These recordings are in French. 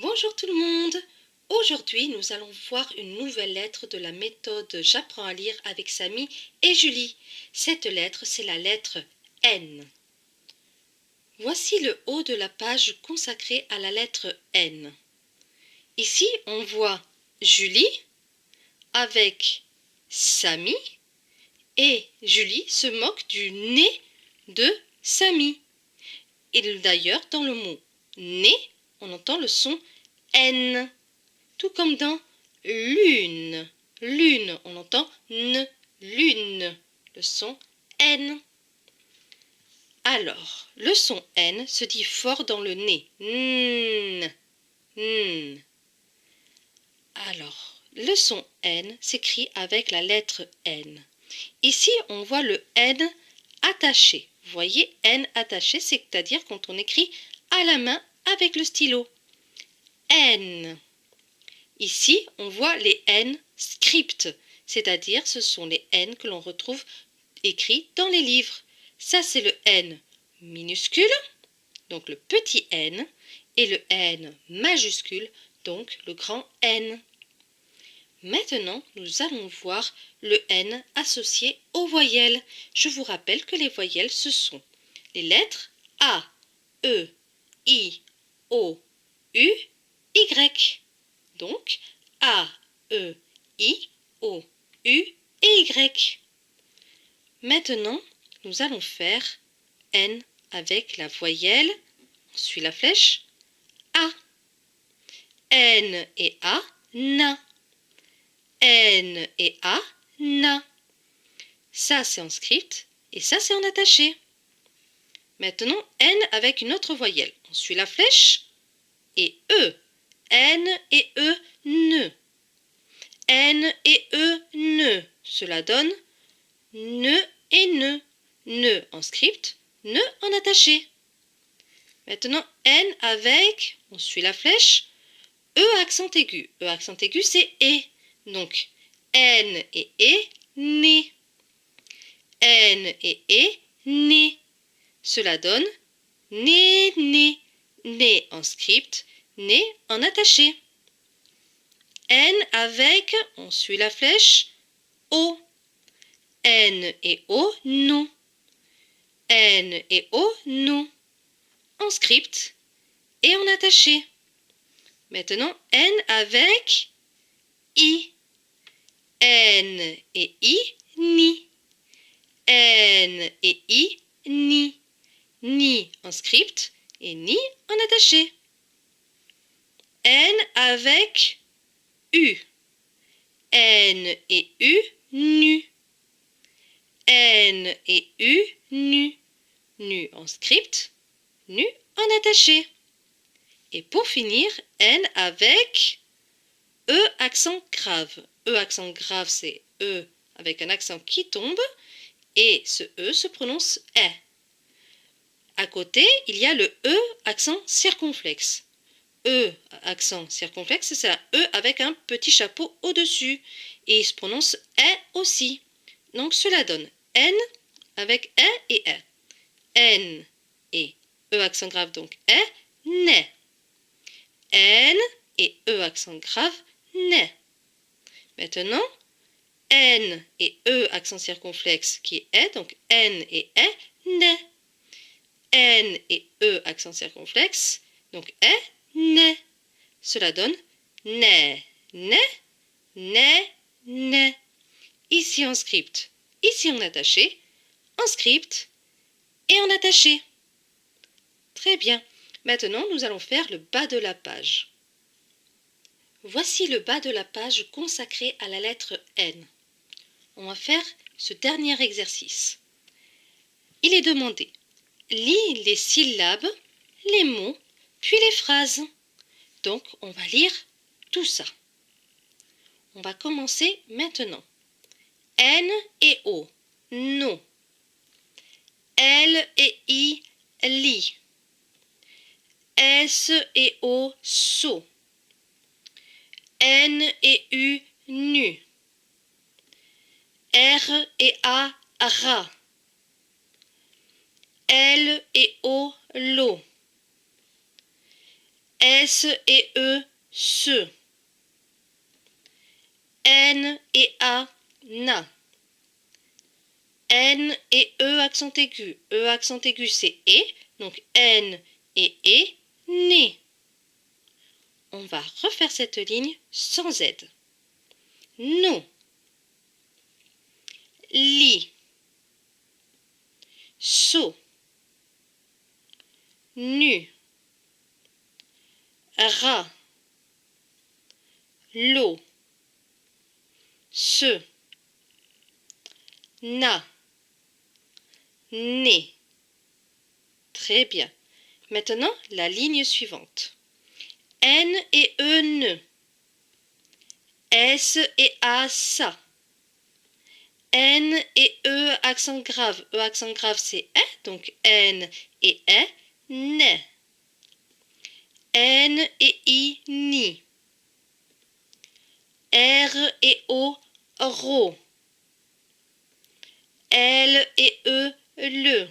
Bonjour tout le monde! Aujourd'hui, nous allons voir une nouvelle lettre de la méthode J'apprends à lire avec Samy et Julie. Cette lettre, c'est la lettre N. Voici le haut de la page consacrée à la lettre N. Ici, on voit Julie avec Samy et Julie se moque du nez de Samy. Et d'ailleurs, dans le mot nez, on entend le son N, tout comme dans lune. Lune, on entend N, lune, le son N. Alors, le son N se dit fort dans le nez. N, N. Alors, le son N s'écrit avec la lettre N. Ici, on voit le N attaché. Vous voyez, N attaché, c'est-à-dire quand on écrit à la main avec le stylo. N. Ici, on voit les N script, c'est-à-dire ce sont les N que l'on retrouve écrits dans les livres. Ça, c'est le N minuscule, donc le petit N, et le N majuscule, donc le grand N. Maintenant, nous allons voir le N associé aux voyelles. Je vous rappelle que les voyelles, ce sont les lettres A, E, I, O, U, Y. Donc, A, E, I, O, U et Y. Maintenant, nous allons faire N avec la voyelle, on suit la flèche, A. N et A, na. N et A, na. Ça, c'est en script et ça, c'est en attaché. Maintenant, N avec une autre voyelle. On suit la flèche et E. N et E, ne. N et E, ne. Cela donne ne et ne. Ne en script, ne en attaché. Maintenant, N avec, on suit la flèche, E accent aigu. E accent aigu, c'est E. Donc, N et E, né. N et E, né. Cela donne né, né. Né en script, né en attaché. N avec, on suit la flèche, O. N et O, non. N et O, non. En script et en attaché. Maintenant, N avec I. N et I, ni. N et I, ni. Ni en script et ni en attaché. N avec U. N et U, nu. N et U, nu. Nu en script, nu en attaché. Et pour finir, N avec E accent grave. E accent grave, c'est E avec un accent qui tombe et ce E se prononce E. À côté, il y a le E accent circonflexe. E accent circonflexe, c'est un E avec un petit chapeau au-dessus. Et il se prononce E aussi. Donc cela donne N avec E et E. N et E accent grave, donc E, ne. N et E accent grave, ne. Maintenant, N et E accent circonflexe qui est E, donc N et E, ne. N et E accent circonflexe, donc E, ne. Cela donne ne, ne, ne, ne. Ici en script, ici en attaché, en script et en attaché. Très bien. Maintenant, nous allons faire le bas de la page. Voici le bas de la page consacré à la lettre N. On va faire ce dernier exercice. Il est demandé: lis les syllabes, les mots, puis les phrases. Donc, on va lire tout ça. On va commencer maintenant. N et O, no. L et I, li. S et O, so. N et U, nu. R et A, ra. L et O, lo. S et E, se. N et A, na. N et E accent aigu. E accent aigu c'est E, donc N et E, né. On va refaire cette ligne sans Z. No. Li. So. Nu. Ra. Lo. Se. Na. Né. Très bien. Maintenant, la ligne suivante. N et E, ne. S et A, sa. N et E, accent grave. E, accent grave, c'est E, donc N et E, ne. N et I, ni. R et O, ro. L et E, le.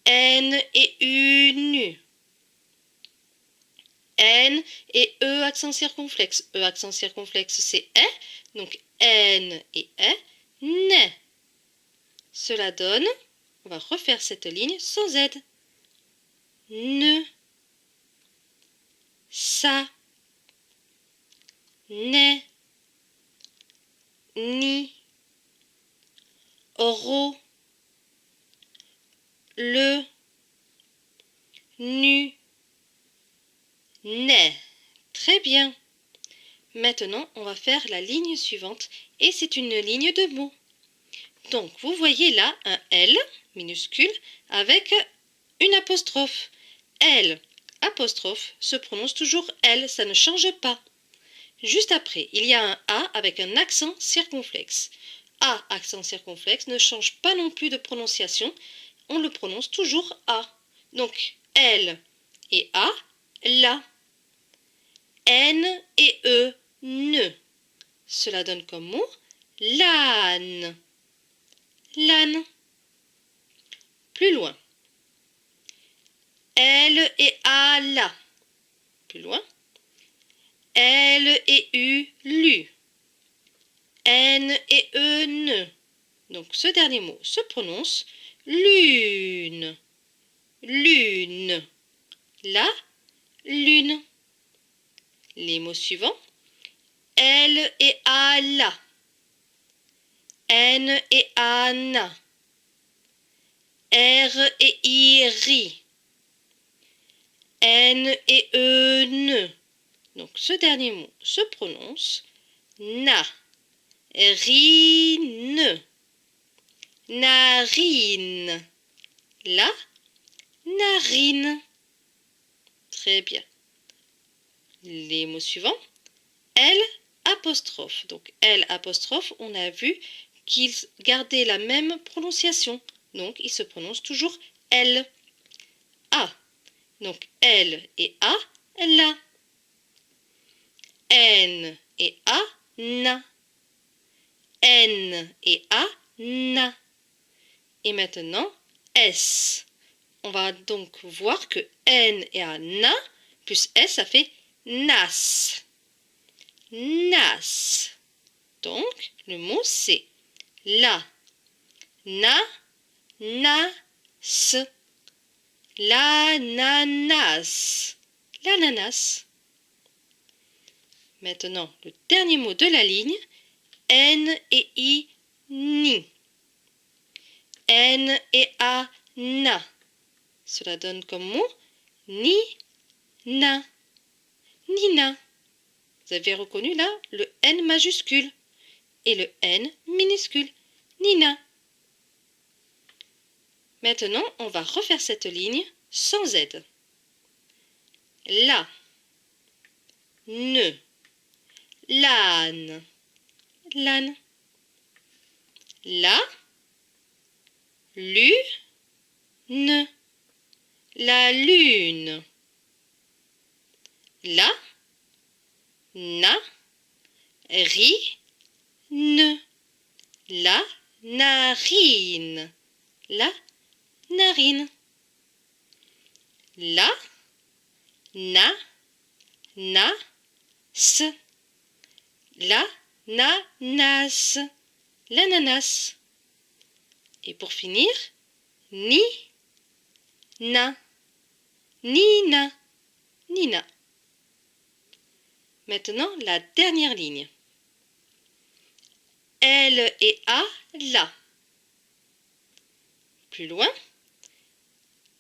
N et U, nu. N et E accent circonflexe. E accent circonflexe c'est E, donc N et E, ne. Cela donne, on va refaire cette ligne sans Z. Ne, sa, ne, ni, ro, le, nu, ne. Très bien. Maintenant, on va faire la ligne suivante et c'est une ligne de mots. Donc, vous voyez là un L minuscule avec une apostrophe. L, apostrophe, se prononce toujours L, ça ne change pas. Juste après, il y a un A avec un accent circonflexe. A, accent circonflexe, ne change pas non plus de prononciation, on le prononce toujours A. Donc, L et A, la. N et E, ne. Cela donne comme mot l'âne. L'âne. Plus loin. L et A, la. Plus loin. L et U, lu. N et E, ne. Donc ce dernier mot se prononce lune. Lune. La lune. Les mots suivants. L et A, la. N et A, na. R et I, ri. N et E, ne. Donc ce dernier mot se prononce na. Rine. Narine. La narine. Très bien. Les mots suivants. L apostrophe. Donc L apostrophe, on a vu qu'ils gardaient la même prononciation. Donc il se prononce toujours L. A. Donc L et A, la. N et A, na. N et A, na. Et maintenant, S. On va donc voir que N et A, na, plus S, ça fait nas. Nas. Donc, le mot c'est la, na, nas. L'ananas. L'ananas. Maintenant, le dernier mot de la ligne, N et I, ni. N et A, na. Cela donne comme mot ni, na. Nina. Vous avez reconnu là le N majuscule et le N minuscule. Nina. Maintenant, on va refaire cette ligne sans Z. La. Ne. L'âne. L'âne. La. Lu. Ne. La lune. La. Na. Ri. Ne. La narine. La narine. La na, na, s. La, na, nas, l'ananas. Et pour finir, ni, na, nina, nina. Maintenant, la dernière ligne. L et A, la. Plus loin.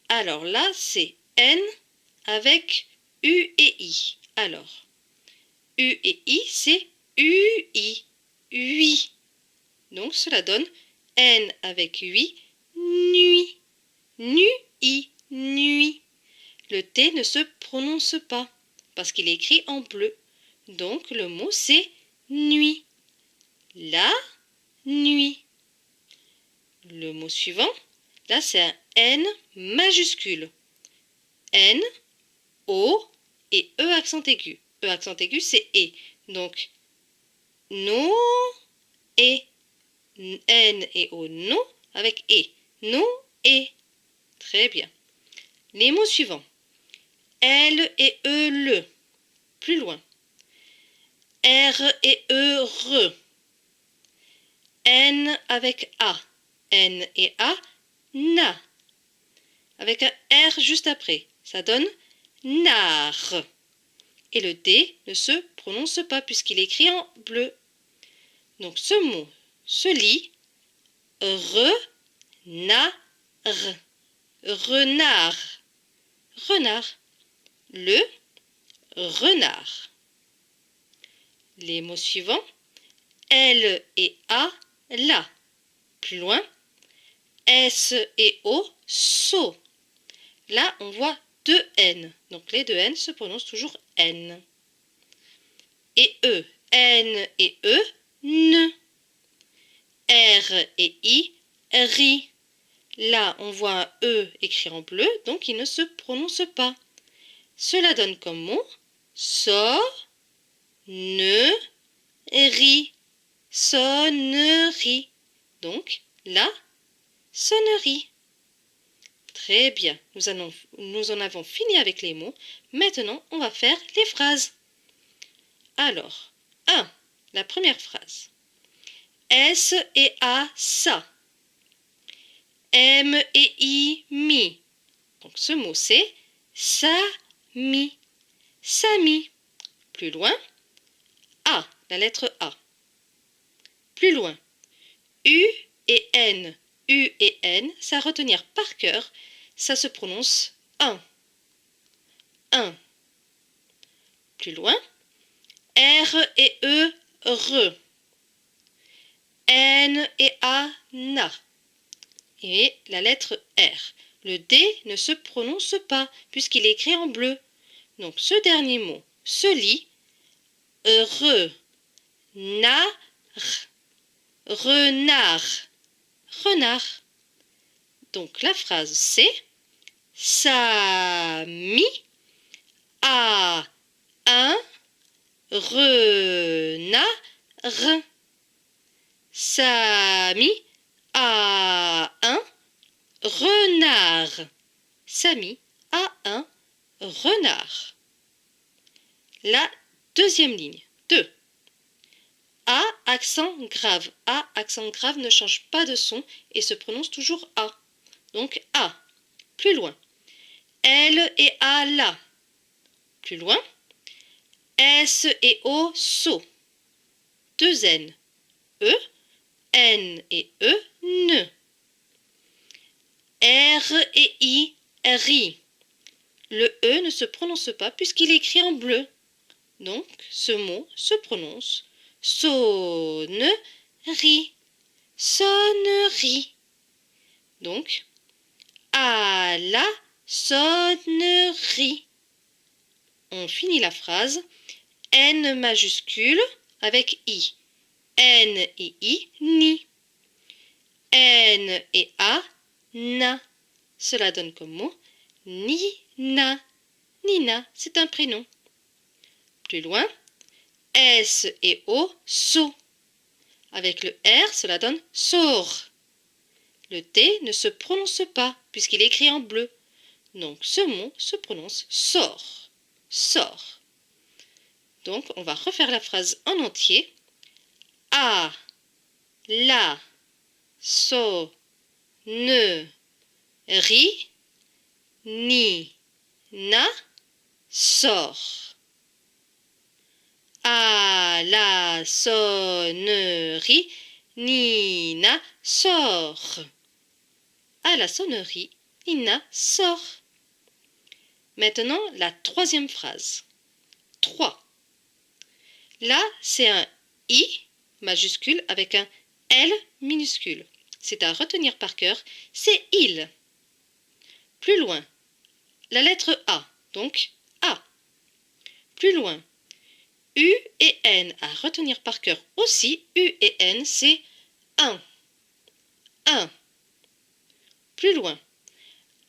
Alors là, c'est N avec U et I. Alors, U et I, c'est UI, ui. Donc, cela donne N avec UI, nuit, nui, nuit. Le T ne se prononce pas parce qu'il est écrit en bleu. Donc, le mot, c'est nuit. La nuit. Le mot suivant, là, c'est un N majuscule. N, O et E accent aigu. E accent aigu, c'est E. Donc, no, et. N et O, no, avec E. No, et. Très bien. Les mots suivants. L et E, le. Plus loin. R et E, re. N avec A. N et A, na. Avec un R juste après. Ça donne nar. Et le D ne se prononce pas puisqu'il est écrit en bleu. Donc ce mot se lit renard. Renard. Renard. Le renard. Les mots suivants. L et A, la. Plus loin. S et O, so. Là, on voit deux N. Donc les deux N se prononcent toujours N. Et E. N et E, ne. R et I, ri. Là, on voit un E écrit en bleu, donc il ne se prononce pas. Cela donne comme mot so, ne, ri. Sonnerie. Donc, la sonnerie. Très bien, nous en avons fini avec les mots. Maintenant, on va faire les phrases. Alors, 1. La première phrase. S et A, ça. M et I, mi. Donc, ce mot, c'est sa-mi. Sami. Plus loin, A, la lettre A. Plus loin, U et N. U et N, ça à retenir par cœur, ça se prononce un. Un. Plus loin, R et E, re. N et A, na. Et la lettre R. Le D ne se prononce pas puisqu'il est écrit en bleu. Donc ce dernier mot se lit re, na, r. Renard. Renard. Donc la phrase c'est Sami a un renard. Sami a un renard. Sami a un renard. La deuxième ligne. 2. A, accent grave. A, accent grave ne change pas de son et se prononce toujours A. Donc A. Plus loin. L et A, la. Plus loin. S et O, so. 2 N. E. N et E, ne. R et I, ri. Le E ne se prononce pas puisqu'il est écrit en bleu. Donc, ce mot se prononce sonnerie. Sonnerie. Donc, à la sonnerie. On finit la phrase. N majuscule avec I. N et I, ni. N et A, na. Cela donne comme mot Nina. Nina, c'est un prénom. Plus loin, S et O, so. Avec le R, cela donne sort. Le T ne se prononce pas puisqu'il est écrit en bleu. Donc ce mot se prononce sort. sort. Donc, on va refaire la phrase en entier. A, la, so, ne, ri, ni, na, sort. A, la, sonnerie, Nina sort. À la sonnerie, Nina sort. Maintenant, la troisième phrase. 3. Là, c'est un I majuscule avec un L minuscule. C'est à retenir par cœur, c'est il. Plus loin, la lettre A, donc A. Plus loin, U et N à retenir par cœur aussi. U et N, c'est un. Plus loin,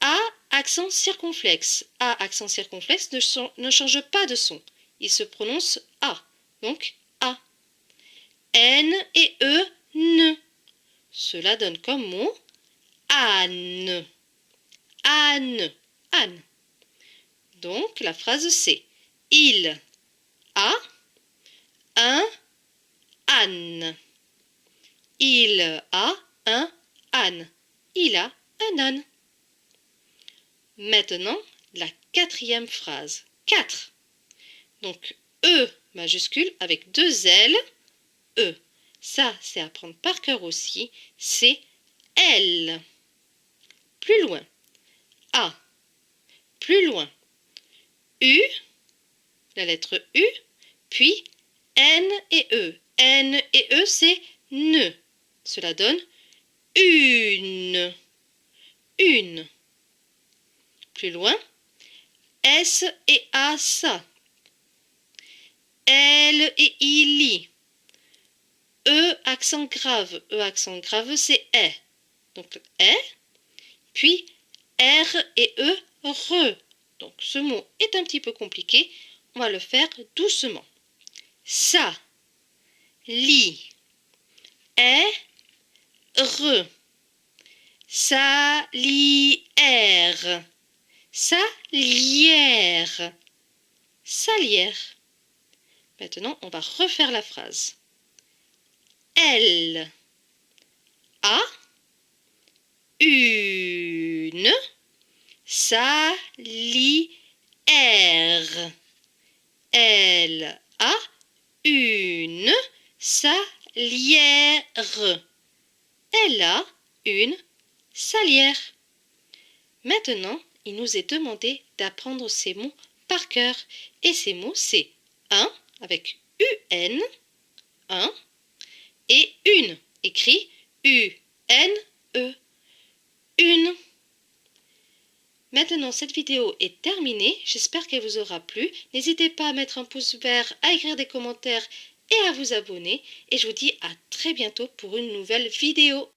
A, accent circonflexe. A, accent circonflexe ne change pas de son. Il se prononce A, donc A. N et E, ne. Cela donne comme mot Anne. Anne. Anne. Donc, la phrase c'est il a un âne. Il a un âne. Il a un âne. Maintenant, la quatrième phrase. 4. Donc, E majuscule avec 2 L. E. Ça, c'est à prendre par cœur aussi. C'est L. Plus loin. A. Plus loin. U. La lettre U. Puis N et E. N et E, c'est ne. Cela donne une. Une. Plus loin, S et A, ça. L et I, li. E, accent grave. E, accent grave, c'est E. Donc, E. Puis, R et E, re. Donc, ce mot est un petit peu compliqué. On va le faire doucement. Ça. Li. E, re. Salière. Salière. Salière. Maintenant, on va refaire la phrase. Elle a une salière. Elle a une salière. Elle a une salière. Maintenant, il nous est demandé d'apprendre ces mots par cœur. Et ces mots, c'est un avec UN, un, et une, écrit U-N-E, une. Maintenant, cette vidéo est terminée. J'espère qu'elle vous aura plu. N'hésitez pas à mettre un pouce vert, à écrire des commentaires et à vous abonner. Et je vous dis à très bientôt pour une nouvelle vidéo.